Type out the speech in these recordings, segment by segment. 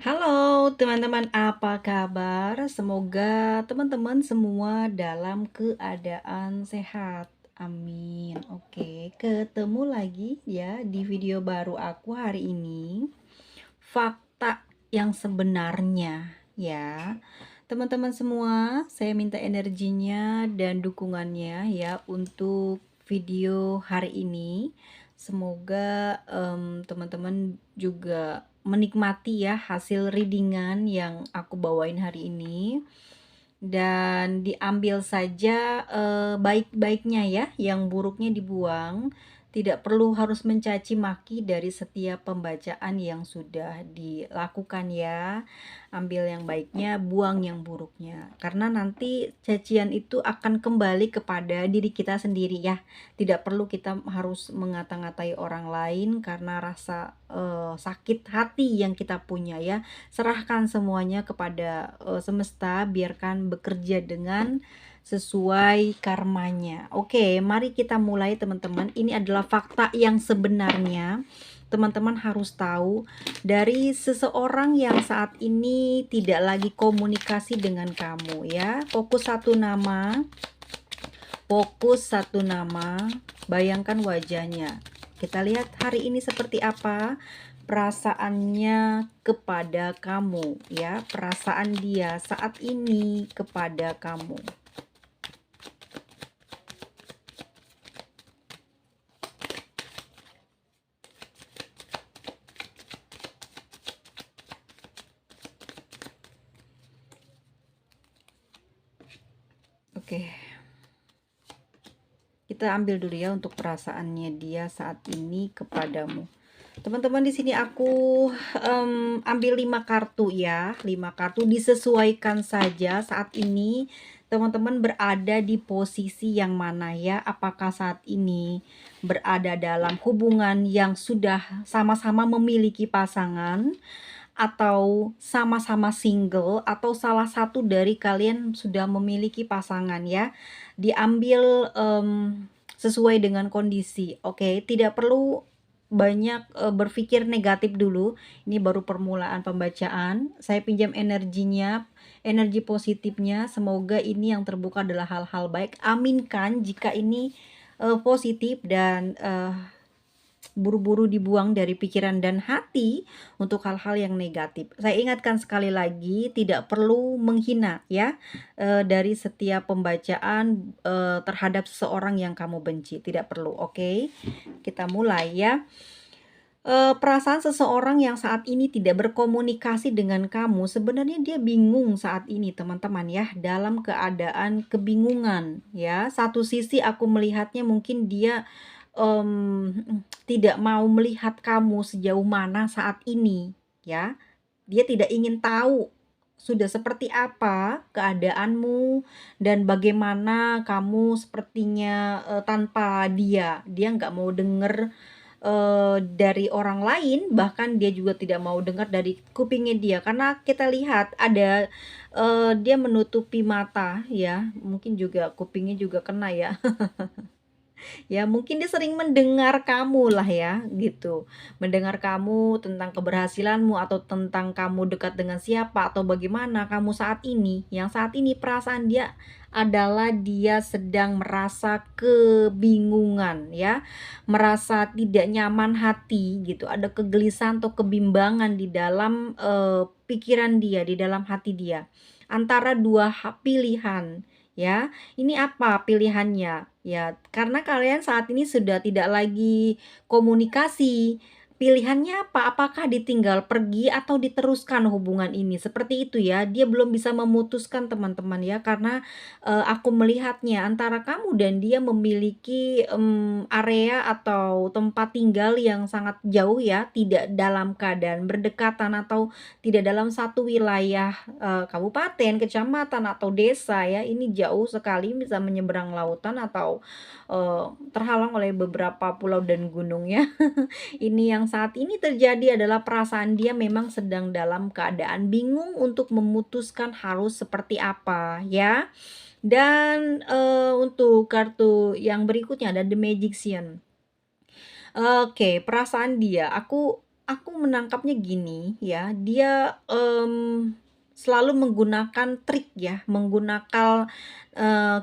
Halo teman-teman, apa kabar? Semoga teman-teman semua dalam keadaan sehat. Amin. Oke, ketemu lagi ya di video baru aku hari ini. Fakta yang sebenarnya ya. Teman-teman semua, saya minta energinya dan dukungannya ya untuk video hari ini. Semoga teman-teman juga menikmati ya hasil readingan yang aku bawain hari ini, dan diambil saja baik-baiknya ya, yang buruknya dibuang. Tidak perlu harus mencaci maki dari setiap pembacaan yang sudah dilakukan ya. Ambil yang baiknya, buang yang buruknya. Karena nanti cacian itu akan kembali kepada diri kita sendiri ya. Tidak perlu kita harus mengata-ngatai orang lain karena rasa sakit hati yang kita punya ya. Serahkan semuanya kepada semesta, biarkan bekerja dengan sesuai karmanya. Oke, mari kita mulai teman-teman. Ini adalah fakta yang sebenarnya. Teman-teman harus tahu dari seseorang yang saat ini tidak lagi komunikasi dengan kamu ya. Fokus satu nama, bayangkan wajahnya. Kita lihat hari ini seperti apa perasaannya kepada kamu ya, perasaan dia saat ini kepada kamu. Oke, kita ambil dulu ya untuk perasaannya dia saat ini kepadamu. Teman-teman, di sini aku ambil 5 kartu ya. 5 kartu, disesuaikan saja saat ini teman-teman berada di posisi yang mana ya. Apakah saat ini berada dalam hubungan yang sudah sama-sama memiliki pasangan, atau sama-sama single, atau salah satu dari kalian sudah memiliki pasangan ya. Diambil sesuai dengan kondisi. Oke, tidak perlu banyak berpikir negatif dulu. Ini baru permulaan pembacaan. Saya pinjam energinya, energi positifnya. Semoga ini yang terbuka adalah hal-hal baik. Aminkan jika ini positif dan buru-buru dibuang dari pikiran dan hati untuk hal-hal yang negatif. Saya ingatkan sekali lagi, tidak perlu menghina ya dari setiap pembacaan terhadap seseorang yang kamu benci. Tidak perlu. Oke, kita mulai ya. Perasaan seseorang yang saat ini tidak berkomunikasi dengan kamu, sebenarnya dia bingung saat ini teman-teman ya, dalam keadaan kebingungan ya. Satu sisi aku melihatnya mungkin dia tidak mau melihat kamu sejauh mana saat ini ya. Dia tidak ingin tahu sudah seperti apa keadaanmu dan bagaimana kamu sepertinya tanpa dia. Dia nggak mau denger dari orang lain, bahkan dia juga tidak mau dengar dari kupingnya dia, karena kita lihat ada dia menutupi mata ya, mungkin juga kupingnya juga kena ya. Ya mungkin dia sering mendengar kamu lah ya gitu, mendengar kamu tentang keberhasilanmu atau tentang kamu dekat dengan siapa atau bagaimana kamu saat ini. Yang saat ini perasaan dia adalah dia sedang merasa kebingungan ya, merasa tidak nyaman hati gitu, ada kegelisahan atau kebimbangan di dalam pikiran dia, di dalam hati dia, antara dua pilihan ya. Ini apa pilihannya? Ya, karena kalian saat ini sudah tidak lagi komunikasi. Pilihannya apa? Apakah ditinggal pergi atau diteruskan hubungan ini? Seperti itu ya. Dia belum bisa memutuskan teman-teman ya, karena aku melihatnya antara kamu dan dia memiliki area atau tempat tinggal yang sangat jauh ya, tidak dalam keadaan berdekatan atau tidak dalam satu wilayah kabupaten, kecamatan, atau desa ya. Ini jauh sekali, bisa menyeberang lautan atau terhalang oleh beberapa pulau dan gunung ya. Ini yang saat ini terjadi adalah perasaan dia memang sedang dalam keadaan bingung untuk memutuskan harus seperti apa ya. Dan untuk kartu yang berikutnya ada The Magician. Oke, perasaan dia, aku aku menangkapnya gini ya, dia, selalu menggunakan trik ya, menggunakan,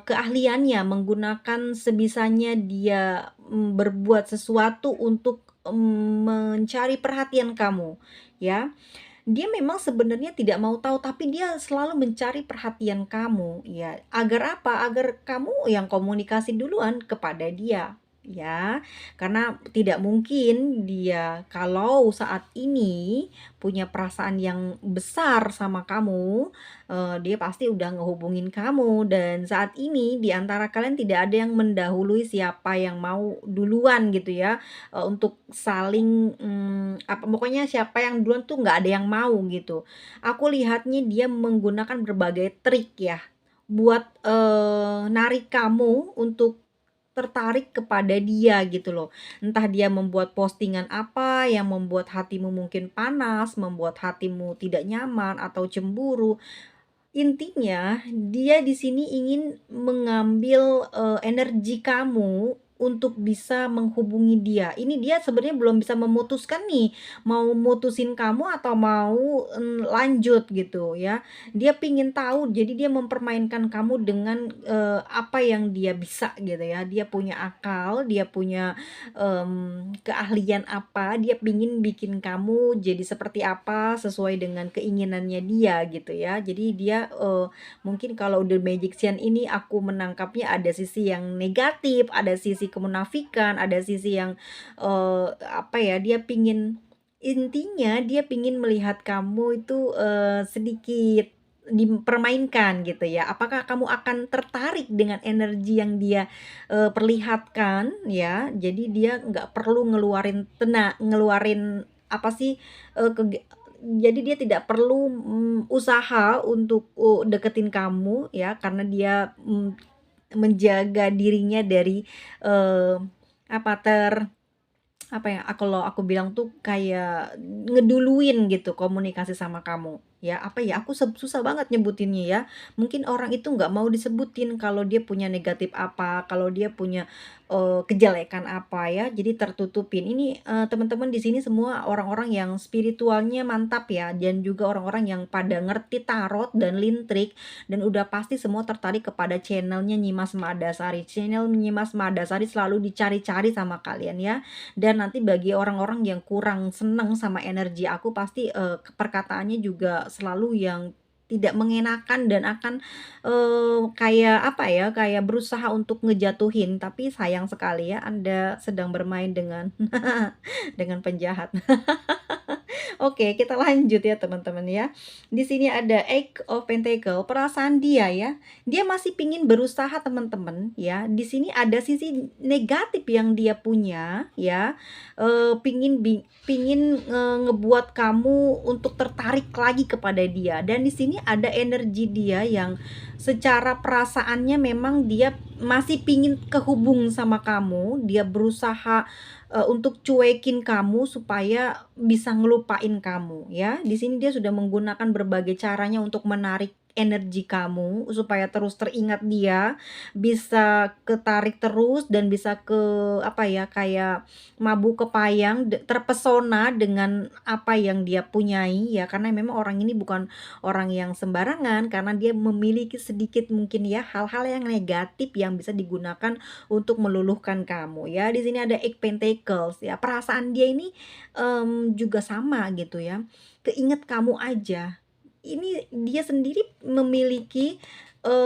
keahliannya, menggunakan sebisanya dia, berbuat sesuatu untuk, mencari perhatian kamu, ya. Dia memang sebenarnya tidak mau tahu, tapi dia selalu mencari perhatian kamu, ya. Agar apa? Agar kamu yang komunikasi duluan kepada dia, ya. Karena tidak mungkin dia kalau saat ini punya perasaan yang besar sama kamu, dia pasti udah ngehubungin kamu dan saat ini di antara kalian tidak ada yang mendahului siapa yang mau duluan gitu ya. Untuk saling, apa pokoknya siapa yang duluan tuh nggak ada yang mau gitu. Aku lihatnya dia menggunakan berbagai trik ya, buat, narik kamu untuk tertarik kepada dia gitu loh. Entah dia membuat postingan apa yang membuat hatimu mungkin panas, membuat hatimu tidak nyaman atau cemburu. Intinya dia di sini ingin mengambil, energi kamu untuk bisa menghubungi dia. Ini dia sebenarnya belum bisa memutuskan nih, mau mutusin kamu atau mau, lanjut gitu ya. Dia pingin tahu, jadi dia mempermainkan kamu dengan, apa yang dia bisa gitu ya. Dia punya akal, dia punya, keahlian apa, dia pingin bikin kamu jadi seperti apa, sesuai dengan keinginannya dia gitu ya. Jadi dia, mungkin kalau The Magician ini aku menangkapnya ada sisi yang negatif, ada sisi kemunafikan, ada sisi yang, apa ya, dia pingin intinya dia pingin melihat kamu itu, sedikit dipermainkan gitu ya. Apakah kamu akan tertarik dengan energi yang dia, perlihatkan ya. Jadi dia nggak perlu ngeluarin apa sih, jadi dia tidak perlu, usaha untuk, deketin kamu ya, karena dia, menjaga dirinya dari, eee, apa, apa ya, kalau aku bilang tuh kayak ngeduluin gitu komunikasi sama kamu, ya. Apa ya, aku susah banget nyebutinnya ya. Mungkin orang itu nggak mau disebutin kalau dia punya negatif apa, kalau dia punya, kejelekan apa ya, jadi tertutupin. Ini, teman-teman di sini semua orang-orang yang spiritualnya mantap ya, dan juga orang-orang yang pada ngerti tarot dan lintrik, dan udah pasti semua tertarik kepada channelnya Nyimas Mahadasari. Channel Nyimas Mahadasari selalu dicari-cari sama kalian ya. Dan nanti bagi orang-orang yang kurang seneng sama energi aku pasti, perkataannya juga selalu yang tidak mengenakan dan akan, kayak apa ya, kayak berusaha untuk ngejatuhin, tapi sayang sekali ya Anda sedang bermain dengan dengan penjahat. Oke, kita lanjut ya teman-teman ya. Di sini ada Eight of Pentacle, perasaan dia ya. Dia masih pingin berusaha teman-teman ya. Di sini ada sisi negatif yang dia punya ya. Pingin ngebuat kamu untuk tertarik lagi kepada dia. Dan di sini ada energi dia yang secara perasaannya memang dia masih pingin kehubung sama kamu. Dia berusaha untuk cuekin kamu supaya bisa ngelupain kamu ya. Di sini dia sudah menggunakan berbagai caranya untuk menarik energi kamu supaya terus teringat dia, bisa ketarik terus dan bisa ke apa ya, kayak mabuk kepayang, terpesona dengan apa yang dia punyai ya. Karena memang orang ini bukan orang yang sembarangan karena dia memiliki sedikit mungkin ya hal-hal yang negatif yang bisa digunakan untuk meluluhkan kamu ya. Di sini ada Eight Pentacles ya. Perasaan dia ini, juga sama gitu ya. Keinget kamu aja. Ini dia sendiri memiliki,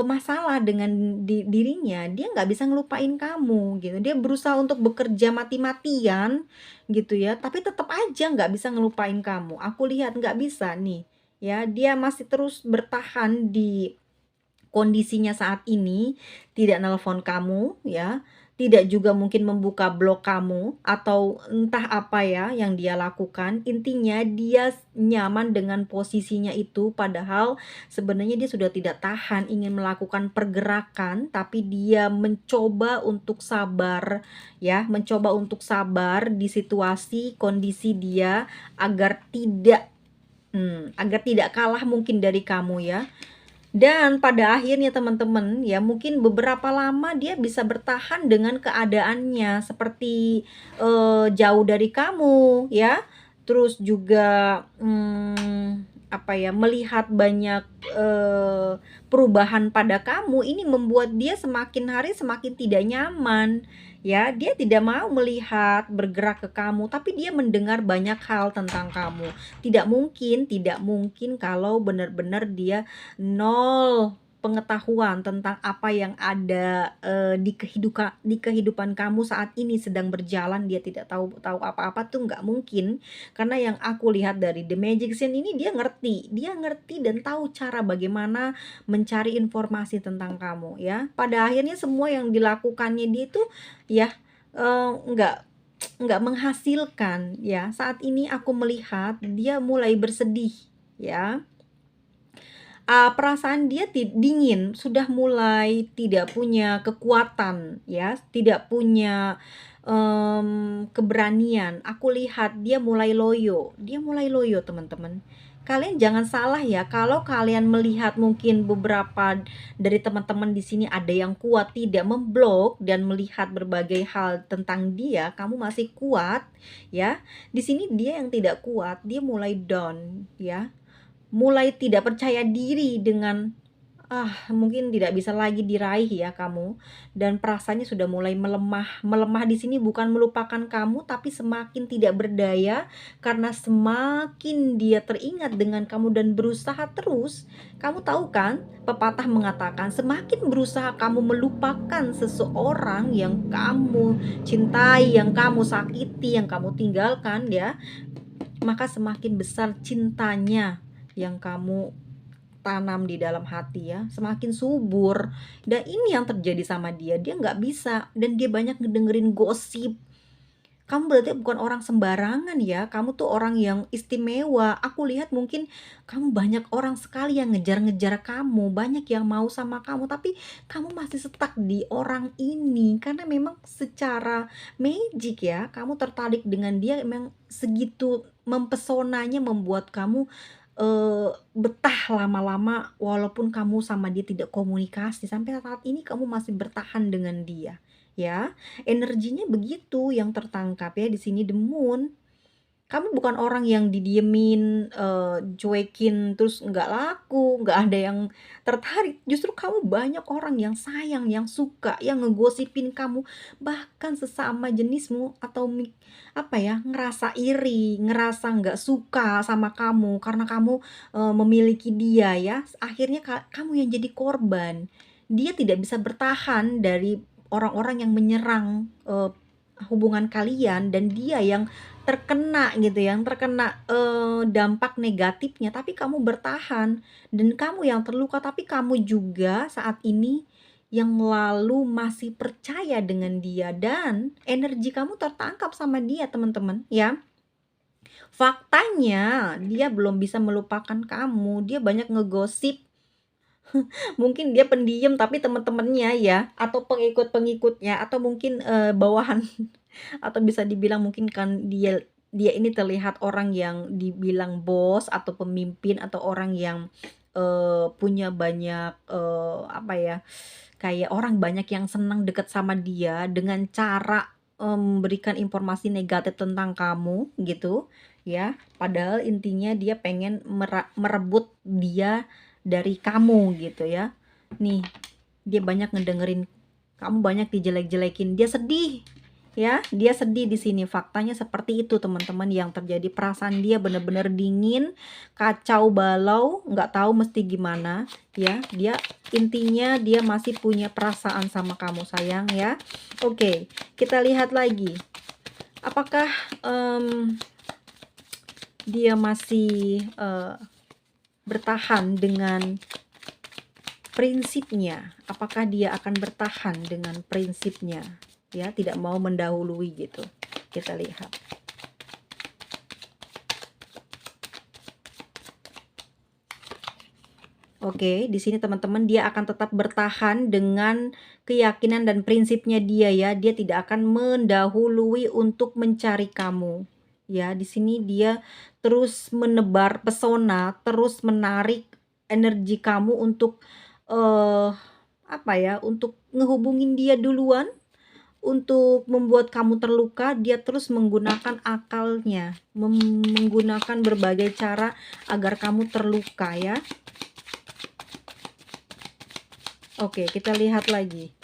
masalah dengan dirinya. Dia nggak bisa ngelupain kamu gitu. Dia berusaha untuk bekerja mati-matian gitu ya, tapi tetap aja nggak bisa ngelupain kamu. Aku lihat nggak bisa nih ya. Dia masih terus bertahan di kondisinya saat ini, tidak nelpon kamu ya, tidak juga mungkin membuka blog kamu atau entah apa ya yang dia lakukan. Intinya dia nyaman dengan posisinya itu padahal sebenarnya dia sudah tidak tahan ingin melakukan pergerakan, tapi dia mencoba untuk sabar ya, mencoba untuk sabar di situasi kondisi dia agar tidak kalah mungkin dari kamu ya. Dan pada akhirnya teman-teman ya mungkin beberapa lama dia bisa bertahan dengan keadaannya seperti, jauh dari kamu ya, terus juga apa ya, melihat banyak perubahan pada kamu, ini membuat dia semakin hari semakin tidak nyaman. Ya, dia tidak mau melihat bergerak ke kamu, tapi dia mendengar banyak hal tentang kamu. Tidak mungkin kalau benar-benar dia nol pengetahuan tentang apa yang ada di kehidupan kamu saat ini sedang berjalan. Dia tidak tahu tahu apa-apa tuh nggak mungkin, karena yang aku lihat dari The Magician ini, dia ngerti dan tahu cara bagaimana mencari informasi tentang kamu ya. Pada akhirnya semua yang dilakukannya dia itu ya nggak menghasilkan ya. Saat ini aku melihat dia mulai bersedih ya. Perasaan dia dingin, sudah mulai tidak punya kekuatan ya, tidak punya keberanian. Aku lihat dia mulai loyo teman-teman. Kalian jangan salah ya, kalau kalian melihat mungkin beberapa dari teman-teman di sini ada yang kuat tidak memblok dan melihat berbagai hal tentang dia, kamu masih kuat ya. Di sini dia yang tidak kuat, dia mulai down ya, mulai tidak percaya diri dengan mungkin tidak bisa lagi diraih ya kamu, dan perasaannya sudah mulai melemah. Melemah di sini bukan melupakan kamu, tapi semakin tidak berdaya karena semakin dia teringat dengan kamu dan berusaha terus. Kamu tahu kan, pepatah mengatakan semakin berusaha kamu melupakan seseorang yang kamu cintai, yang kamu sakiti, yang kamu tinggalkan ya, maka semakin besar cintanya yang kamu tanam di dalam hati ya, semakin subur. Dan ini yang terjadi sama dia, dia nggak bisa, dan dia banyak ngedengerin gosip. Kamu berarti bukan orang sembarangan ya, kamu tuh orang yang istimewa. Aku lihat mungkin kamu banyak orang sekali yang ngejar-ngejar kamu, banyak yang mau sama kamu, tapi kamu masih stuck di orang ini karena memang secara magic ya, kamu tertarik dengan dia, memang segitu mempesonanya, membuat kamu betah lama-lama. Walaupun kamu sama dia tidak komunikasi, sampai saat ini kamu masih bertahan dengan dia ya. Energinya begitu yang tertangkap ya di sini, The Moon. Kamu bukan orang yang didiemin, cuekin, terus nggak laku, nggak ada yang tertarik. Justru kamu banyak orang yang sayang, yang suka, yang ngegosipin kamu. Bahkan sesama jenismu atau apa ya, ngerasa iri, ngerasa nggak suka sama kamu karena kamu memiliki dia ya. Akhirnya kamu yang jadi korban. Dia tidak bisa bertahan dari orang-orang yang menyerang hubungan kalian, dan dia yang terkena gitu, yang terkena dampak negatifnya, tapi kamu bertahan. Dan kamu yang terluka, tapi kamu juga saat ini yang lalu masih percaya dengan dia, dan energi kamu tertangkap sama dia teman-teman ya. Faktanya dia belum bisa melupakan kamu, dia banyak ngegosip. Mungkin dia pendiam, tapi teman-temannya ya, atau pengikut-pengikutnya, atau mungkin bawahan atau bisa dibilang mungkin kan dia dia ini terlihat orang yang dibilang bos atau pemimpin, atau orang yang punya banyak apa ya, kayak orang banyak yang senang deket sama dia dengan cara memberikan informasi negatif tentang kamu gitu ya. Padahal intinya dia pengen merebut dia dari kamu gitu ya. Nih, dia banyak ngedengerin kamu banyak dijelek-jelekin, dia sedih ya, dia sedih di sini. Faktanya seperti itu teman-teman yang terjadi. Perasaan dia benar-benar dingin, kacau balau, nggak tahu mesti gimana ya. Dia intinya dia masih punya perasaan sama kamu sayang ya. Oke, kita lihat lagi, apakah dia masih bertahan dengan prinsipnya. Apakah dia akan bertahan dengan prinsipnya ya, tidak mau mendahului gitu. Kita lihat. Oke, di sini teman-teman dia akan tetap bertahan dengan keyakinan dan prinsipnya dia ya. Dia tidak akan mendahului untuk mencari kamu. Ya, di sini dia terus menebar pesona, terus menarik energi kamu untuk apa ya, untuk ngehubungin dia duluan, untuk membuat kamu terluka, dia terus menggunakan akalnya, menggunakan berbagai cara agar kamu terluka ya. Oke, kita lihat lagi.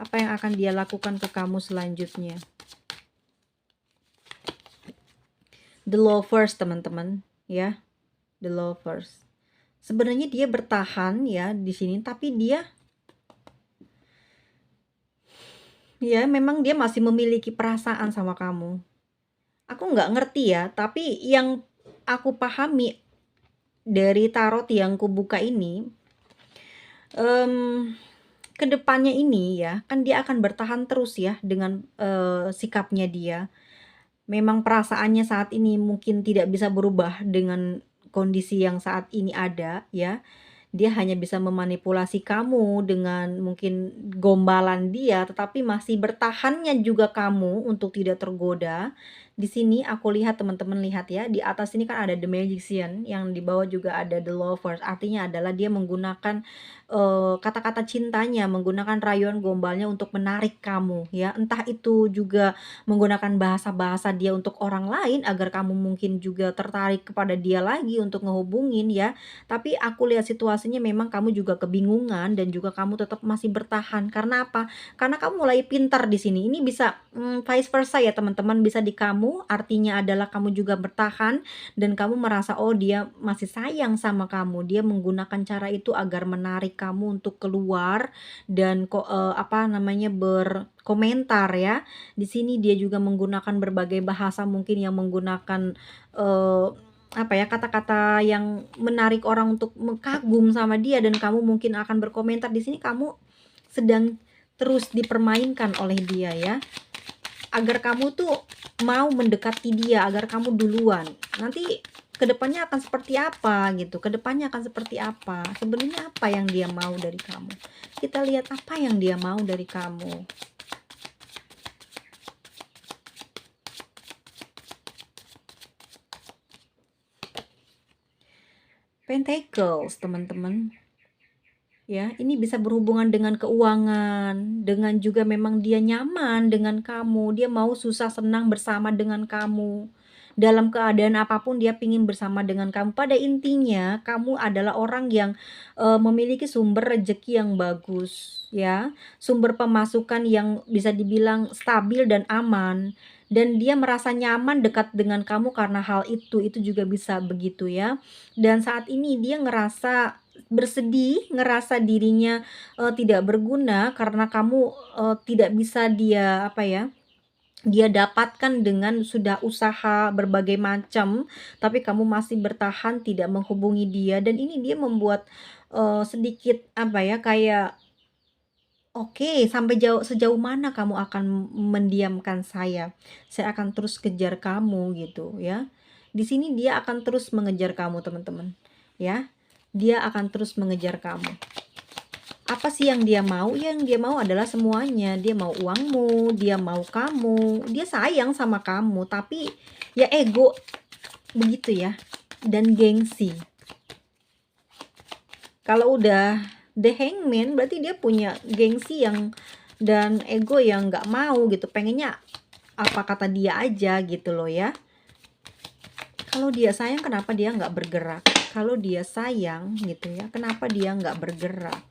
Apa yang akan dia lakukan ke kamu selanjutnya? The Lovers, teman-teman, ya. The Lovers. Sebenarnya dia bertahan ya di sini, tapi memang dia masih memiliki perasaan sama kamu. Aku nggak ngerti ya, tapi yang aku pahami dari tarot yang kubuka ini, kedepannya ini ya, kan dia akan bertahan terus ya dengan sikapnya dia. Memang perasaannya saat ini mungkin tidak bisa berubah dengan kondisi yang saat ini ada ya. Dia hanya bisa memanipulasi kamu dengan mungkin gombalan dia, tetapi masih bertahannya juga kamu untuk tidak tergoda. Di sini aku lihat, teman-teman lihat ya, di atas ini kan ada The Magician, yang di bawah juga ada The Lovers. Artinya adalah dia menggunakan kata-kata cintanya, menggunakan rayuan gombalnya untuk menarik kamu ya. Entah itu juga menggunakan bahasa-bahasa dia untuk orang lain agar kamu mungkin juga tertarik kepada dia lagi untuk ngehubungin ya. Tapi aku lihat situasinya memang kamu juga kebingungan dan juga kamu tetap masih bertahan. Karena apa? Karena kamu mulai pintar di sini. Ini bisa vice versa ya teman-teman, bisa di kamu, artinya adalah kamu juga bertahan dan kamu merasa oh dia masih sayang sama kamu. Dia menggunakan cara itu agar menarik kamu untuk keluar dan berkomentar ya. Di sini dia juga menggunakan berbagai bahasa mungkin yang menggunakan kata-kata yang menarik orang untuk kagum sama dia, dan kamu mungkin akan berkomentar. Di sini kamu sedang terus dipermainkan oleh dia ya. Agar kamu tuh mau mendekati dia, agar kamu duluan. Nanti kedepannya akan seperti apa gitu, kedepannya akan seperti apa, sebenarnya apa yang dia mau dari kamu. Kita lihat apa yang dia mau dari kamu. Pentacles, teman-teman. Ya, ini bisa berhubungan dengan keuangan, dengan juga memang dia nyaman dengan kamu, dia mau susah senang bersama dengan kamu. Dalam keadaan apapun dia pingin bersama dengan kamu. Pada intinya, kamu adalah orang yang memiliki sumber rezeki yang bagus, ya. Sumber pemasukan yang bisa dibilang stabil dan aman. Dan dia merasa nyaman dekat dengan kamu karena hal itu juga bisa begitu ya. Dan saat ini dia ngerasa bersedih, ngerasa dirinya tidak berguna karena kamu tidak bisa dia dia dapatkan dengan sudah usaha berbagai macam, tapi kamu masih bertahan tidak menghubungi dia, dan ini dia membuat sedikit kayak, "Oke, sampai sejauh mana kamu akan mendiamkan saya? Saya akan terus kejar kamu," gitu ya. Di sini dia akan terus mengejar kamu, teman-teman, ya. Dia akan terus mengejar kamu. Apa sih yang dia mau? Yang dia mau adalah semuanya. Dia mau uangmu, dia mau kamu, dia sayang sama kamu, tapi ya ego begitu ya, dan gengsi. Kalau udah The Hangman berarti dia punya gengsi yang dan ego yang nggak mau gitu, pengennya apa kata dia aja gitu loh ya. Kalau dia sayang kenapa dia nggak bergerak? Kalau dia sayang gitu ya, kenapa dia nggak bergerak?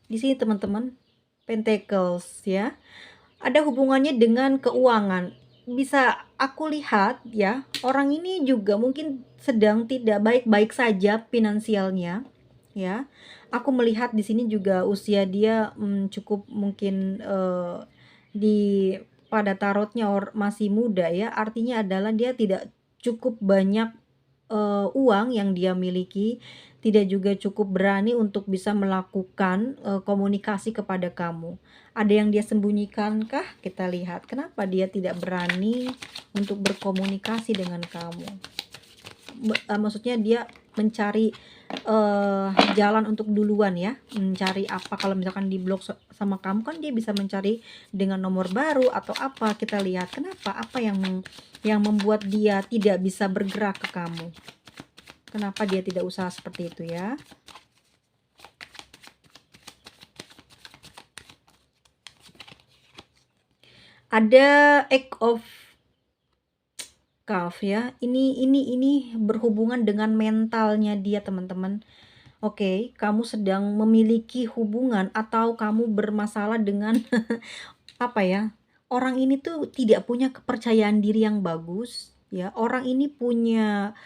Di sini teman-teman, Pentacles ya, ada hubungannya dengan keuangan. Bisa aku lihat ya, orang ini juga mungkin sedang tidak baik-baik saja finansialnya ya. Aku melihat di sini juga usia dia cukup mungkin di pada tarotnya masih muda ya. Artinya adalah dia tidak cukup banyak uang yang dia miliki, tidak juga cukup berani untuk bisa melakukan komunikasi kepada kamu. Ada yang dia sembunyikan kah? Kita lihat kenapa dia tidak berani untuk berkomunikasi dengan kamu. Maksudnya dia mencari jalan untuk duluan ya, mencari apa, kalau misalkan di blok sama kamu kan dia bisa mencari dengan nomor baru atau apa. Kita lihat kenapa, apa yang membuat dia tidak bisa bergerak ke kamu, kenapa dia tidak usaha seperti itu ya. Ada Act of Calf ya. Ini berhubungan dengan mentalnya dia, teman-teman. Oke, kamu sedang memiliki hubungan atau kamu bermasalah dengan apa ya? Orang ini tuh tidak punya kepercayaan diri yang bagus, ya. Orang ini punya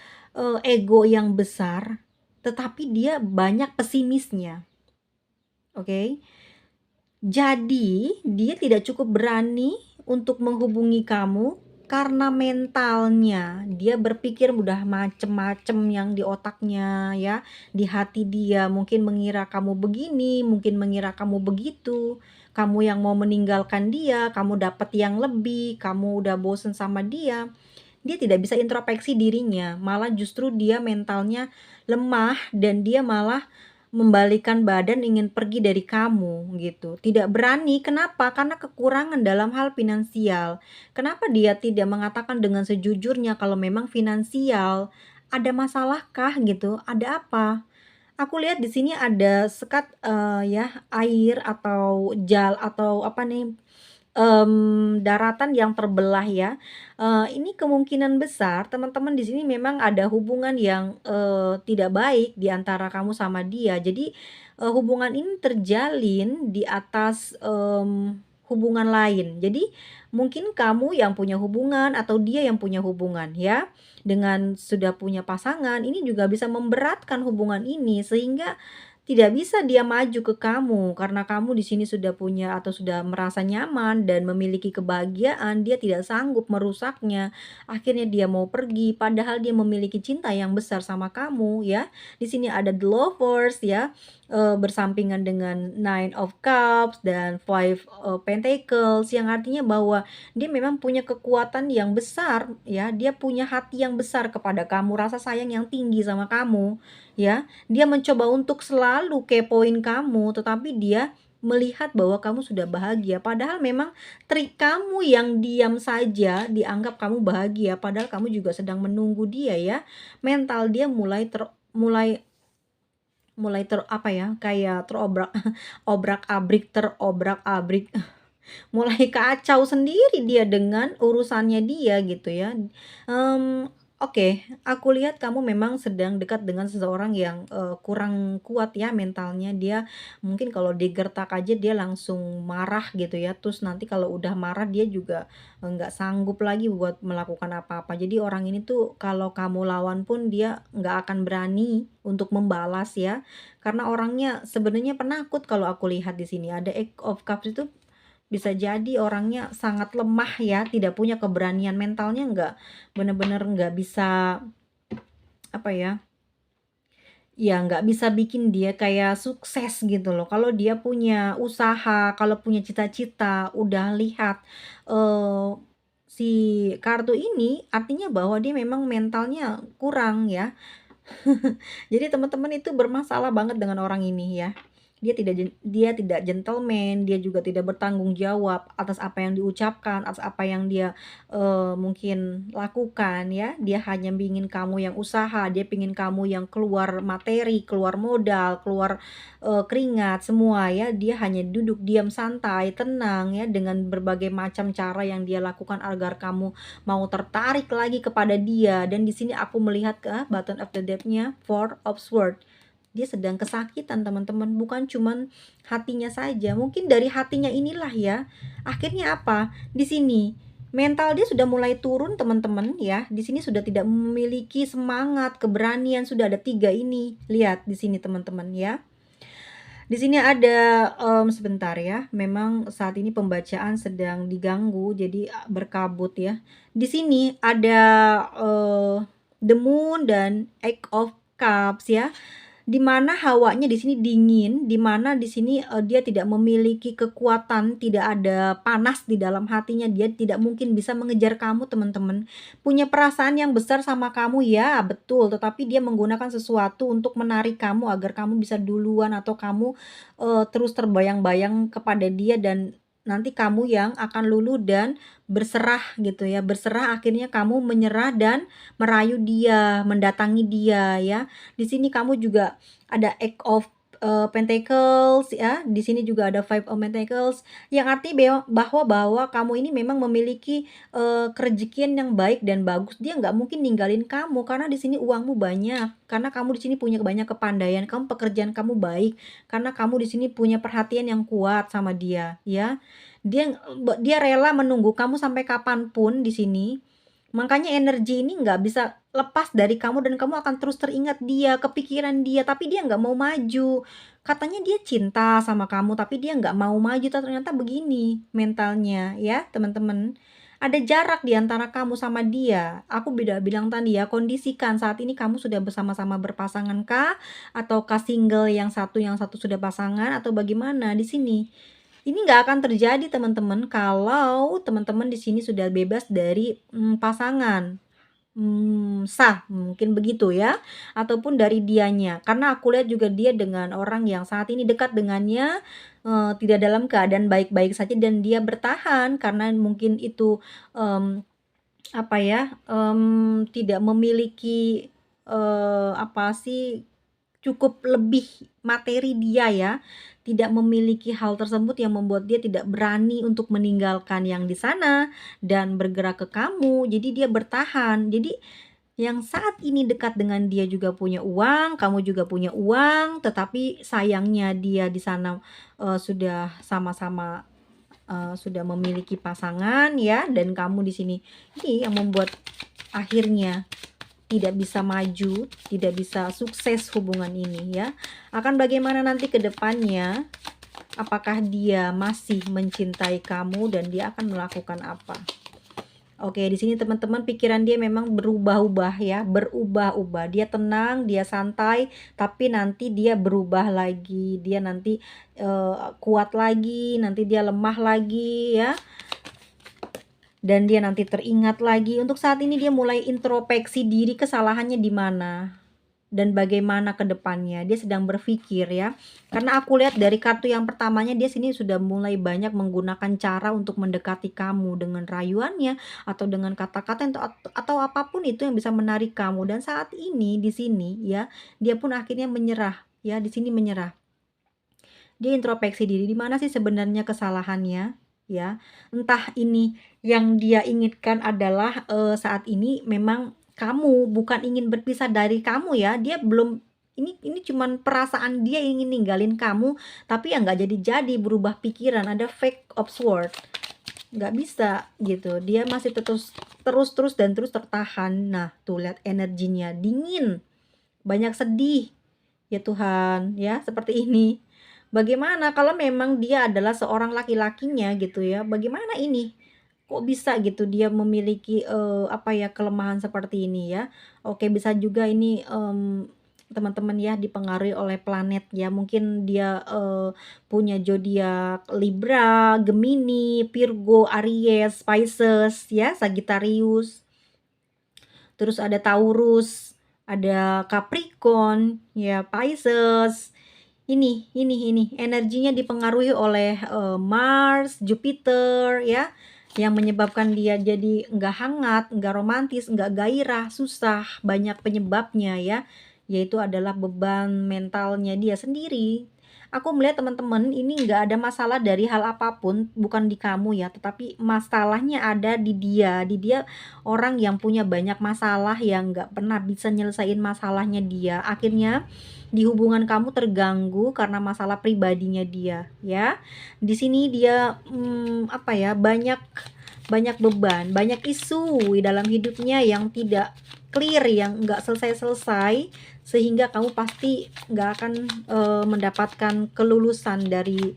ego yang besar, tetapi dia banyak pesimisnya. Oke. Jadi, dia tidak cukup berani untuk menghubungi kamu karena mentalnya. Dia berpikir udah macem-macem yang di otaknya ya, di hati dia. Mungkin mengira kamu begini, mungkin mengira kamu begitu. Kamu yang mau meninggalkan dia, kamu dapat yang lebih, kamu udah bosen sama dia. Dia tidak bisa introspeksi dirinya, malah justru dia mentalnya lemah dan dia malah membalikan badan ingin pergi dari kamu gitu. Tidak berani, kenapa? Karena kekurangan dalam hal finansial. Kenapa dia tidak mengatakan dengan sejujurnya kalau memang finansial ada masalahkah gitu? Ada apa? Aku lihat di sini ada sekat ya air atau atau apa nih daratan yang terbelah ya. Ini kemungkinan besar teman-teman di sini memang ada hubungan yang tidak baik di antara kamu sama dia. Jadi hubungan ini terjalin di atas hubungan lain. Jadi mungkin kamu yang punya hubungan atau dia yang punya hubungan ya. Dengan sudah punya pasangan, ini juga bisa memberatkan hubungan ini sehingga tidak bisa dia maju ke kamu karena kamu di sini sudah punya atau sudah merasa nyaman dan memiliki kebahagiaan, dia tidak sanggup merusaknya. Akhirnya dia mau pergi padahal dia memiliki cinta yang besar sama kamu ya. Di sini ada the lovers ya, bersampingan dengan Nine of Cups dan Five Pentacles yang artinya bahwa dia memang punya kekuatan yang besar ya, dia punya hati yang besar kepada kamu, rasa sayang yang tinggi sama kamu ya. Dia mencoba untuk selalu kepoin kamu, tetapi dia melihat bahwa kamu sudah bahagia. Padahal memang trik kamu yang diam saja dianggap kamu bahagia, padahal kamu juga sedang menunggu dia ya. Mental dia mulai mulai apa ya, kayak terobrak-abrik, mulai kacau sendiri dia dengan urusannya dia gitu ya. Oke, aku lihat kamu memang sedang dekat dengan seseorang yang kurang kuat ya mentalnya. Dia mungkin kalau digertak aja dia langsung marah gitu ya. Terus nanti kalau udah marah dia juga nggak sanggup lagi buat melakukan apa-apa. Jadi orang ini tuh kalau kamu lawan pun dia nggak akan berani untuk membalas ya. Karena orangnya sebenarnya penakut kalau aku lihat di sini. Ada Eight of Cups itu bisa jadi orangnya sangat lemah ya, tidak punya keberanian, mentalnya bener-bener nggak bisa, apa ya, nggak bisa bikin dia kayak sukses gitu loh. Kalau dia punya usaha, kalau punya cita-cita, udah lihat, eee, si kartu ini artinya bahwa dia memang mentalnya kurang ya. Jadi teman-teman itu bermasalah banget dengan orang ini ya. Dia tidak gentleman, dia juga tidak bertanggung jawab atas apa yang diucapkan, atas apa yang dia mungkin lakukan ya. Dia hanya ingin kamu yang usaha, dia pingin kamu yang keluar materi, keluar modal, keluar keringat semua ya. Dia hanya duduk diam santai, tenang ya dengan berbagai macam cara yang dia lakukan agar kamu mau tertarik lagi kepada dia. Dan di sini aku melihat ke button of the deck-nya Four of Swords. Dia sedang kesakitan teman-teman, bukan cuman hatinya saja, mungkin dari hatinya inilah ya. Akhirnya apa? Di sini mental dia sudah mulai turun teman-teman ya. Di sini sudah tidak memiliki semangat, keberanian, sudah ada tiga ini. Lihat di sini teman-teman ya. Di sini ada sebentar ya. Memang saat ini pembacaan sedang diganggu jadi berkabut ya. Di sini ada The Moon dan Eight of Cups ya. Di mana hawanya di sini dingin, di mana di sini dia tidak memiliki kekuatan, tidak ada panas di dalam hatinya, dia tidak mungkin bisa mengejar kamu teman-teman. Punya perasaan yang besar sama kamu ya, betul, tetapi dia menggunakan sesuatu untuk menarik kamu agar kamu bisa duluan atau kamu terus terbayang-bayang kepada dia dan nanti kamu yang akan luluh dan berserah gitu ya. Berserah akhirnya kamu menyerah dan merayu dia, mendatangi dia ya. Di sini kamu juga ada Eight of Pentacles ya, di sini juga ada Five of Pentacles, yang arti bahwa kamu ini memang memiliki, kerejekian yang baik dan bagus. Dia nggak mungkin ninggalin kamu karena di sini uangmu banyak, karena kamu di sini punya banyak kepandaian, pekerjaan kamu baik, karena kamu di sini punya perhatian yang kuat sama dia, ya. Dia rela menunggu kamu sampai kapan pun di sini. Makanya energi ini nggak bisa lepas dari kamu dan kamu akan terus teringat dia, kepikiran dia, tapi dia nggak mau maju. Katanya dia cinta sama kamu, tapi dia nggak mau maju. Ternyata begini mentalnya ya teman-teman. Ada jarak di antara kamu sama dia. Aku beda bilang tadi ya, kondisikan saat ini kamu sudah bersama-sama berpasangan kah? Ataukah single yang satu sudah pasangan atau bagaimana di sini? Ini nggak akan terjadi teman-teman kalau teman-teman di sini sudah bebas dari pasangan. Sah, mungkin begitu ya, ataupun dari dianya. Karena aku lihat juga dia dengan orang yang saat ini dekat dengannya, tidak dalam keadaan baik-baik saja dan dia bertahan karena mungkin itu, apa ya, tidak memiliki, apa sih, cukup lebih materi dia ya, tidak memiliki hal tersebut yang membuat dia tidak berani untuk meninggalkan yang di sana dan bergerak ke kamu. Jadi dia bertahan. Jadi yang saat ini dekat dengan dia juga punya uang, kamu juga punya uang, tetapi sayangnya dia di sana, sudah sama-sama, sudah memiliki pasangan ya, dan kamu di sini ini yang membuat akhirnya tidak bisa maju, tidak bisa sukses hubungan ini ya. Akan bagaimana nanti ke depannya, apakah dia masih mencintai kamu dan dia akan melakukan apa? Oke, di sini teman-teman pikiran dia memang berubah-ubah ya, berubah-ubah. Dia tenang, dia santai, tapi nanti dia berubah lagi. Dia nanti kuat lagi, nanti dia lemah lagi ya. Dan dia nanti teringat lagi. Untuk saat ini dia mulai introspeksi diri, kesalahannya di mana dan bagaimana ke depannya. Dia sedang berpikir ya. Karena aku lihat dari kartu yang pertamanya dia sini sudah mulai banyak menggunakan cara untuk mendekati kamu dengan rayuannya atau dengan kata-kata atau apapun itu yang bisa menarik kamu. Dan saat ini di sini ya, dia pun akhirnya menyerah ya, di sini menyerah. Dia introspeksi diri, di mana sih sebenarnya kesalahannya ya. Entah ini yang dia inginkan adalah saat ini memang kamu bukan ingin berpisah dari kamu ya. Dia belum, ini cuman perasaan dia ingin ninggalin kamu, tapi ya nggak jadi berubah pikiran. Ada fake of sword, nggak bisa gitu. Dia masih terus tertahan. Nah tuh lihat energinya dingin, banyak sedih ya Tuhan ya, seperti ini. Bagaimana kalau memang dia adalah seorang laki-lakinya gitu ya, bagaimana ini? Kok bisa gitu dia memiliki, apa ya, kelemahan seperti ini ya. Oke, bisa juga ini, teman-teman ya dipengaruhi oleh planet ya, mungkin dia, punya zodiak Libra, Gemini, Virgo, Aries, Pisces ya, Sagittarius. Terus ada Taurus, ada Capricorn, ya Pisces. Ini energinya dipengaruhi oleh Mars, Jupiter ya, yang menyebabkan dia jadi nggak hangat, nggak romantis, nggak gairah, susah, banyak penyebabnya ya, yaitu adalah beban mentalnya dia sendiri. Aku melihat teman-teman ini nggak ada masalah dari hal apapun, bukan di kamu ya, tetapi masalahnya ada di dia orang yang punya banyak masalah, yang nggak pernah bisa nyelesain masalahnya dia. Akhirnya di hubungan kamu terganggu karena masalah pribadinya dia ya. Di sini dia apa ya, banyak beban, banyak isu di dalam hidupnya yang tidak clear, yang nggak selesai-selesai, sehingga kamu pasti nggak akan mendapatkan kelulusan dari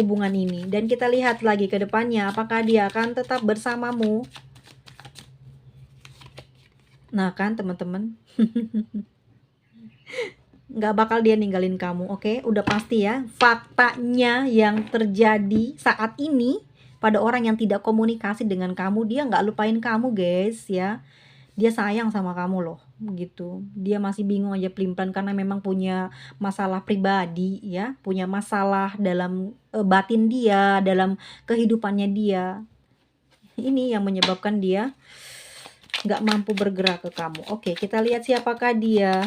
hubungan ini. Dan kita lihat lagi ke depannya, apakah dia akan tetap bersamamu. Nah kan teman-teman, nggak bakal dia ninggalin kamu, oke? Udah pasti ya, faktanya yang terjadi saat ini pada orang yang tidak komunikasi dengan kamu, dia nggak lupain kamu guys ya. Dia sayang sama kamu loh, gitu. Dia masih bingung aja pelin-pelan karena memang punya masalah pribadi ya, punya masalah dalam batin dia, dalam kehidupannya dia. Ini yang menyebabkan dia nggak mampu bergerak ke kamu. Oke, kita lihat siapakah dia.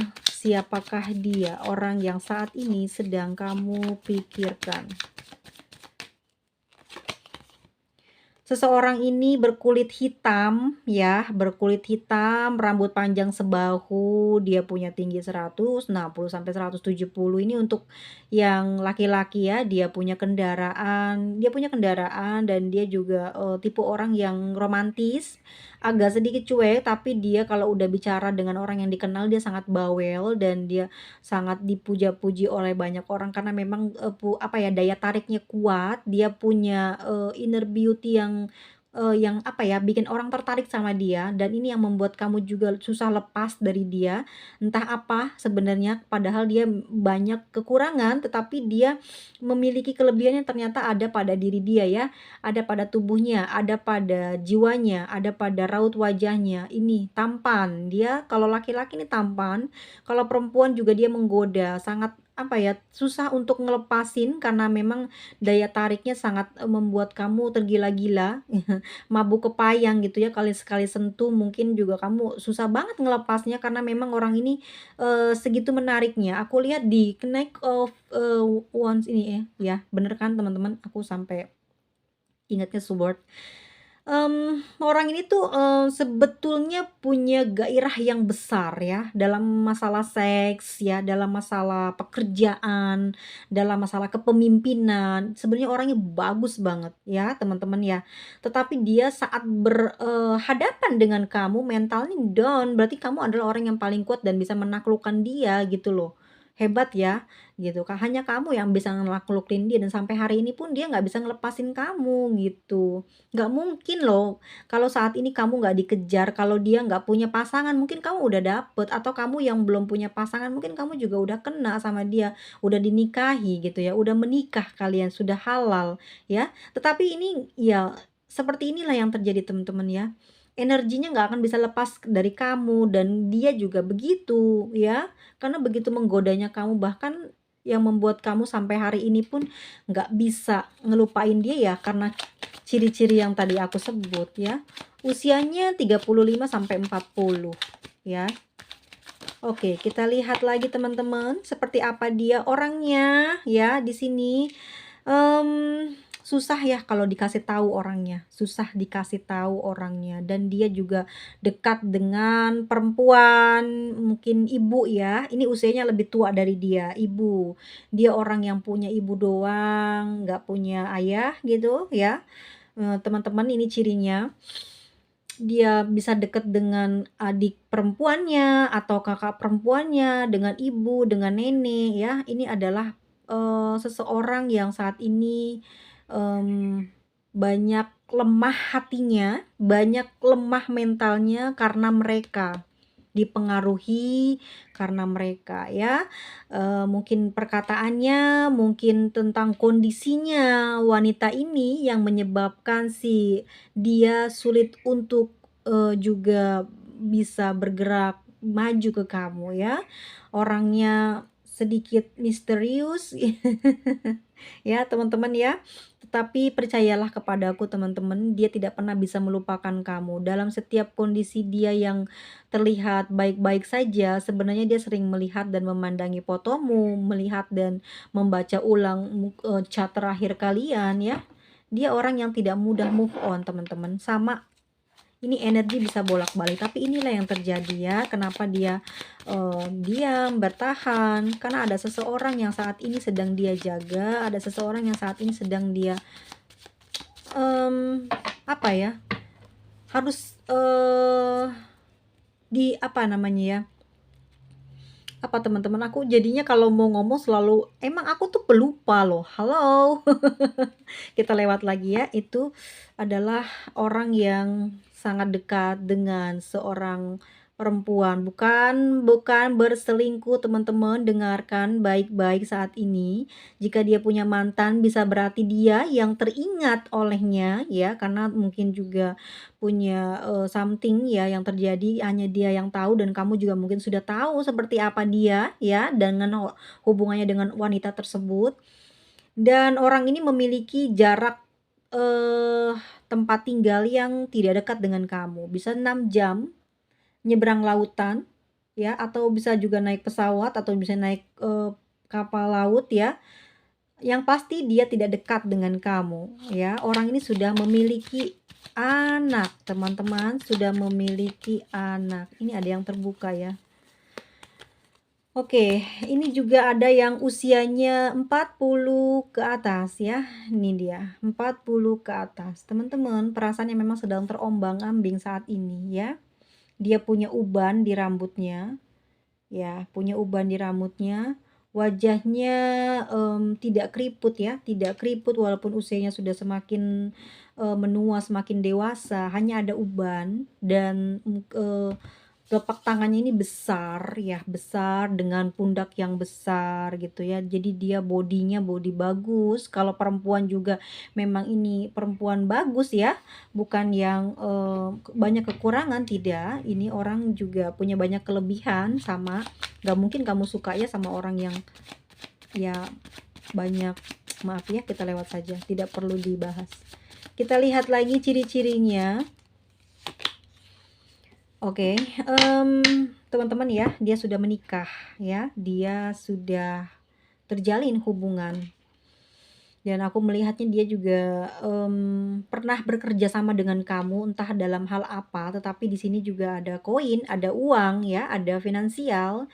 Siapakah dia orang yang saat ini sedang kamu pikirkan? Seseorang ini berkulit hitam ya, berkulit hitam, rambut panjang sebahu, dia punya tinggi 160 sampai 170. Ini untuk yang laki-laki ya, dia punya kendaraan dan dia juga, tipe orang yang romantis, agak sedikit cuek, tapi dia kalau udah bicara dengan orang yang dikenal dia sangat bawel dan dia sangat dipuja-puji oleh banyak orang karena memang, apa ya, daya tariknya kuat, dia punya, inner beauty yang apa ya, bikin orang tertarik sama dia dan ini yang membuat kamu juga susah lepas dari dia. Entah apa sebenarnya, padahal dia banyak kekurangan, tetapi dia memiliki kelebihan yang ternyata ada pada diri dia ya, ada pada tubuhnya, ada pada jiwanya, ada pada raut wajahnya. Ini tampan, dia kalau laki-laki ini tampan, kalau perempuan juga dia menggoda, sangat apa ya, susah untuk ngelepasin karena memang daya tariknya sangat, membuat kamu tergila-gila, mabuk kepayang gitu ya, kali sekali sentuh mungkin juga kamu susah banget ngelepasnya karena memang orang ini, segitu menariknya. Aku lihat di Connect of, Wands ini ya, bener kan teman-teman? Aku sampai ingatnya sword. Orang ini tuh, sebetulnya punya gairah yang besar ya, dalam masalah seks ya, dalam masalah pekerjaan, dalam masalah kepemimpinan, sebenarnya orangnya bagus banget ya, teman-teman ya. Tetapi dia saat berhadapan dengan kamu mentalnya down, berarti kamu adalah orang yang paling kuat dan bisa menaklukkan dia gitu loh. Hebat ya, gitu Kak, hanya kamu yang bisa naklukin dia dan sampai hari ini pun dia nggak bisa ngelepasin kamu gitu. Nggak mungkin loh, kalau saat ini kamu nggak dikejar, kalau dia nggak punya pasangan mungkin kamu udah dapet, atau kamu yang belum punya pasangan mungkin kamu juga udah kena sama dia, udah dinikahi gitu ya, udah menikah kalian, sudah halal ya. Tetapi ini ya seperti inilah yang terjadi teman-teman ya. Energinya nggak akan bisa lepas dari kamu dan dia juga begitu ya. Karena begitu menggodanya kamu bahkan yang membuat kamu sampai hari ini pun nggak bisa ngelupain dia ya karena ciri-ciri yang tadi aku sebut ya. Usianya 35 sampai 40 ya. Oke, kita lihat lagi teman-teman seperti apa dia orangnya ya di sini. Susah ya kalau dikasih tahu orangnya, susah dikasih tahu orangnya dan dia juga dekat dengan perempuan, mungkin ibu ya. Ini usianya lebih tua dari dia, ibu. Dia orang yang punya ibu doang, nggak punya ayah gitu ya. Teman-teman ini cirinya, dia bisa deket dengan adik perempuannya atau kakak perempuannya, dengan ibu, dengan nenek ya. Ini adalah, seseorang yang saat ini, mmm, banyak lemah hatinya, banyak lemah mentalnya karena mereka, dipengaruhi karena mereka ya. Mungkin perkataannya, mungkin tentang kondisinya wanita ini yang menyebabkan si dia sulit untuk, juga bisa bergerak maju ke kamu ya. Orangnya sedikit misterius ya teman-teman ya. Tetapi percayalah kepadaku teman-teman, dia tidak pernah bisa melupakan kamu. Dalam setiap kondisi dia yang terlihat baik-baik saja, sebenarnya dia sering melihat dan memandangi fotomu, melihat dan membaca ulang chat terakhir kalian ya. Dia orang yang tidak mudah move on teman-teman. Sama ini energi bisa bolak-balik, tapi inilah yang terjadi ya, kenapa dia, diam, bertahan, karena ada seseorang yang saat ini sedang dia jaga, ada seseorang yang saat ini sedang dia, apa ya, harus, di apa namanya ya, apa teman-teman, aku jadinya kalau mau ngomong selalu emang aku tuh pelupa loh, halo. Kita lewat lagi ya, itu adalah orang yang sangat dekat dengan seorang perempuan, bukan bukan berselingkuh teman-teman, dengarkan baik-baik saat ini. Jika dia punya mantan bisa berarti dia yang teringat olehnya ya, karena mungkin juga punya, something ya yang terjadi hanya dia yang tahu dan kamu juga mungkin sudah tahu seperti apa dia ya dengan hubungannya dengan wanita tersebut. Dan orang ini memiliki jarak, tempat tinggal yang tidak dekat dengan kamu, bisa 6 jam nyebrang lautan, ya, atau bisa juga naik pesawat atau bisa naik, kapal laut ya. Yang pasti dia tidak dekat dengan kamu ya. Orang ini sudah memiliki anak, teman-teman, sudah memiliki anak. Ini ada yang terbuka ya. Oke, ini juga ada yang usianya 40 ke atas ya. Ini dia, 40 ke atas. Teman-teman, perasaannya memang sedang terombang-ambing saat ini ya. Dia punya uban di rambutnya, ya, punya uban di rambutnya. Wajahnya, tidak keriput ya, tidak keriput walaupun usianya sudah semakin, menua, semakin dewasa, hanya ada uban dan, telapak tangannya ini besar ya, besar dengan pundak yang besar gitu ya. Jadi dia bodinya body bagus. Kalau perempuan juga memang ini perempuan bagus ya, bukan yang, banyak kekurangan, tidak. Ini orang juga punya banyak kelebihan sama. Gak mungkin kamu suka ya sama orang yang ya banyak, maaf ya kita lewat saja, tidak perlu dibahas. Kita lihat lagi ciri-cirinya. Oke, teman-teman ya, dia sudah menikah ya, dia sudah terjalin hubungan. Dan aku melihatnya dia juga, pernah bekerja sama dengan kamu entah dalam hal apa, tetapi di sini juga ada koin, ada uang ya, ada finansial.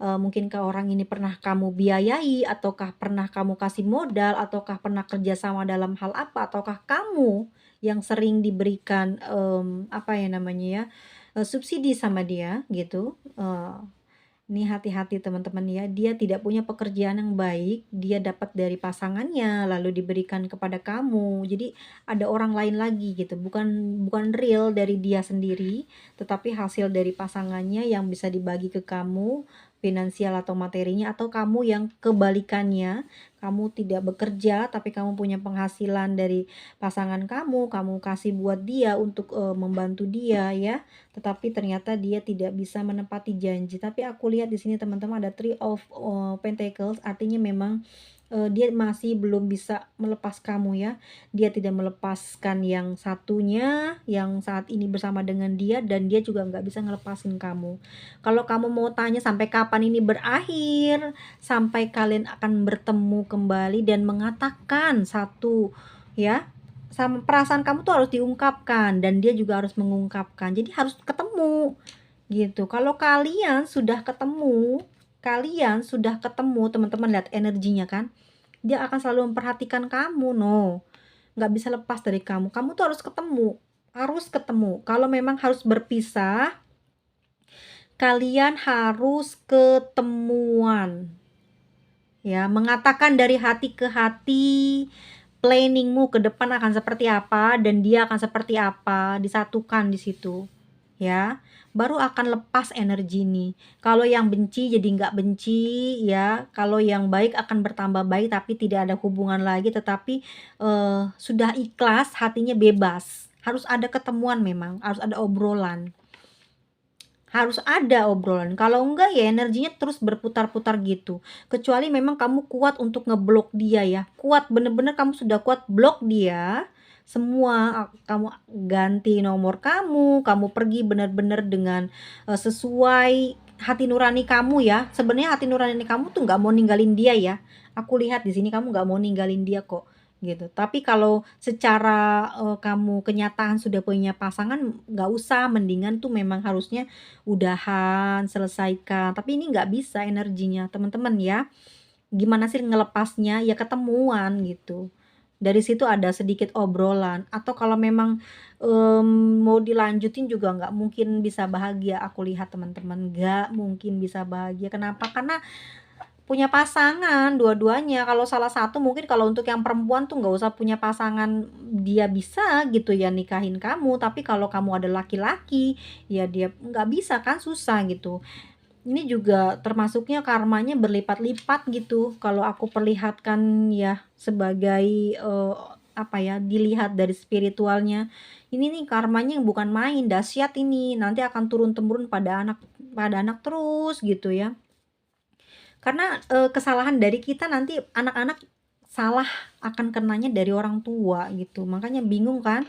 Mungkinkah orang ini pernah kamu biayai, ataukah pernah kamu kasih modal, ataukah pernah kerja sama dalam hal apa, ataukah kamu yang sering diberikan, apa ya namanya ya, subsidi sama dia gitu. Ini hati-hati teman-teman ya, dia tidak punya pekerjaan yang baik, dia dapat dari pasangannya lalu diberikan kepada kamu. Jadi ada orang lain lagi gitu, bukan bukan real dari dia sendiri, tetapi hasil dari pasangannya yang bisa dibagi ke kamu, finansial atau materinya, atau kamu yang kebalikannya, kamu tidak bekerja tapi kamu punya penghasilan dari pasangan kamu kasih buat dia untuk, membantu dia ya. Tetapi ternyata dia tidak bisa menepati janji. Tapi aku lihat di sini teman-teman ada Three of, Pentacles, artinya memang, dia masih belum bisa melepas kamu ya. Dia tidak melepaskan yang satunya, yang saat ini bersama dengan dia, dan dia juga nggak bisa ngelepasin kamu. Kalau kamu mau tanya sampai kapan ini berakhir, sampai kalian akan bertemu kembali dan mengatakan satu ya, sama perasaan kamu tuh harus diungkapkan dan dia juga harus mengungkapkan. Jadi harus ketemu gitu. Kalau kalian sudah ketemu, teman-teman lihat energinya kan. Dia akan selalu memperhatikan kamu, no. Nggak bisa lepas dari kamu. Kamu tuh harus ketemu. Harus ketemu. Kalau memang harus berpisah, kalian harus ketemuan. Ya, mengatakan dari hati ke hati, planningmu ke depan akan seperti apa dan dia akan seperti apa, disatukan di situ ya, baru akan lepas energi nih. Kalau yang benci jadi nggak benci ya, kalau yang baik akan bertambah baik tapi tidak ada hubungan lagi, tetapi sudah ikhlas, hatinya bebas. Harus ada ketemuan, memang harus ada obrolan. Harus ada obrolan, kalau enggak ya energinya terus berputar-putar gitu. Kecuali memang kamu kuat untuk ngeblok dia ya, kuat bener-bener kamu sudah kuat blok dia, semua kamu ganti nomor kamu pergi bener-bener dengan, sesuai hati nurani kamu ya. Sebenarnya hati nurani kamu tuh nggak mau ninggalin dia ya, aku lihat di sini kamu nggak mau ninggalin dia kok, gitu. Tapi kalau secara, kamu kenyataan sudah punya pasangan, nggak usah, mendingan tuh memang harusnya udahan, selesaikan, tapi ini nggak bisa energinya, teman-teman ya. Gimana sih ngelepasnya? Ya ketemuan gitu. Dari situ ada sedikit obrolan, atau kalau memang, mau dilanjutin juga nggak mungkin bisa bahagia, aku lihat teman-teman, nggak mungkin bisa bahagia. Kenapa? Karena punya pasangan dua-duanya. Kalau salah satu, mungkin kalau untuk yang perempuan tuh nggak usah punya pasangan, dia bisa gitu ya nikahin kamu, tapi kalau kamu ada laki-laki, ya dia nggak bisa kan, susah gitu. Ini juga termasuknya karmanya berlipat-lipat gitu, kalau aku perlihatkan ya sebagai, apa ya, dilihat dari spiritualnya. Ini nih karmanya yang bukan main, dahsyat ini, nanti akan turun-temurun pada anak terus gitu ya. Karena, kesalahan dari kita nanti anak-anak salah akan kenanya dari orang tua gitu, makanya bingung kan.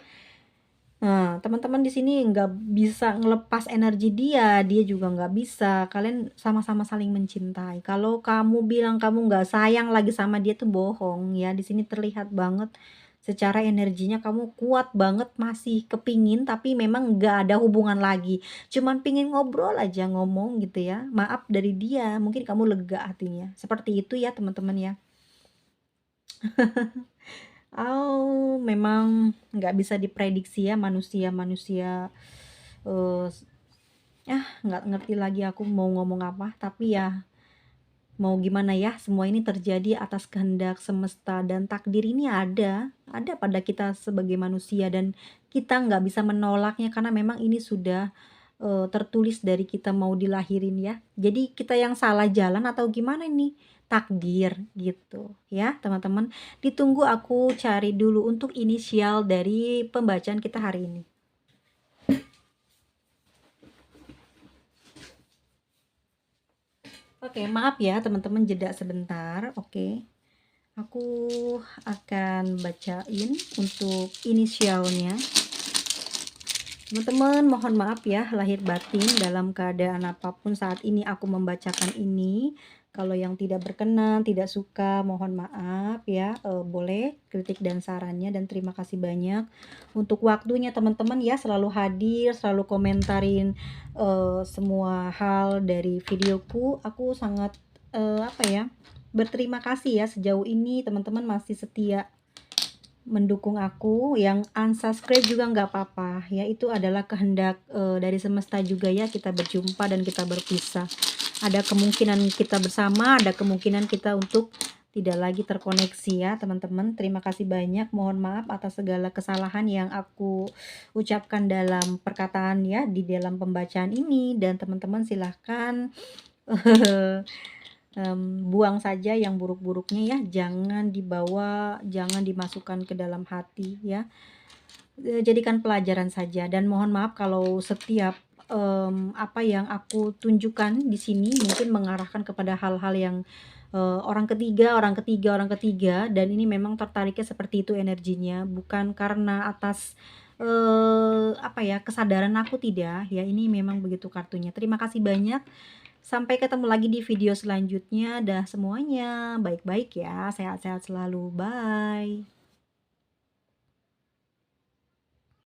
Nah, teman-teman di sini nggak bisa ngelepas energi dia, dia juga nggak bisa. Kalian sama-sama saling mencintai. Kalau kamu bilang kamu nggak sayang lagi sama dia tuh bohong ya. Di sini terlihat banget secara energinya kamu kuat banget masih kepingin tapi memang nggak ada hubungan lagi. Cuman pingin ngobrol aja ngomong gitu ya. Maaf dari dia, mungkin kamu lega hatinya. Seperti itu ya teman-teman ya. Oh, memang nggak bisa diprediksi ya manusia-manusia. eh nggak ngerti lagi aku mau ngomong apa, tapi ya mau gimana ya, semua ini terjadi atas kehendak semesta dan takdir ini ada pada kita sebagai manusia dan kita nggak bisa menolaknya karena memang ini sudah tertulis dari kita mau dilahirin ya. Jadi kita yang salah jalan atau gimana nih? Takdir gitu ya, teman-teman. Ditunggu aku cari dulu untuk inisial dari pembacaan kita hari ini. Oke, maaf ya teman-teman jeda sebentar. Oke. Aku akan bacain untuk inisialnya. Teman-teman, mohon maaf ya lahir batin dalam keadaan apapun saat ini aku membacakan ini. Kalau yang tidak berkenan, tidak suka, mohon maaf ya. Boleh kritik dan sarannya dan terima kasih banyak untuk waktunya teman-teman ya, selalu hadir, selalu komentarin semua hal dari videoku. Aku sangat apa ya? Berterima kasih ya sejauh ini teman-teman masih setia mendukung aku. Yang unsubscribe juga nggak apa-apa ya, itu adalah kehendak dari semesta juga ya, kita berjumpa dan kita berpisah. Ada kemungkinan kita bersama, ada kemungkinan kita untuk tidak lagi terkoneksi ya teman-teman. Terima kasih banyak, mohon maaf atas segala kesalahan yang aku ucapkan dalam perkataan ya di dalam pembacaan ini, dan teman-teman silahkan buang saja yang buruk-buruknya ya, jangan dibawa, jangan dimasukkan ke dalam hati ya. Jadikan pelajaran saja dan mohon maaf kalau setiap apa yang aku tunjukkan di sini mungkin mengarahkan kepada hal-hal yang orang ketiga, orang ketiga, orang ketiga, dan ini memang tertariknya seperti itu energinya, bukan karena atas apa ya, kesadaran aku, tidak ya, ini memang begitu kartunya. Terima kasih banyak. Sampai ketemu lagi di video selanjutnya. Dah semuanya. Baik-baik ya. Sehat-sehat selalu. Bye.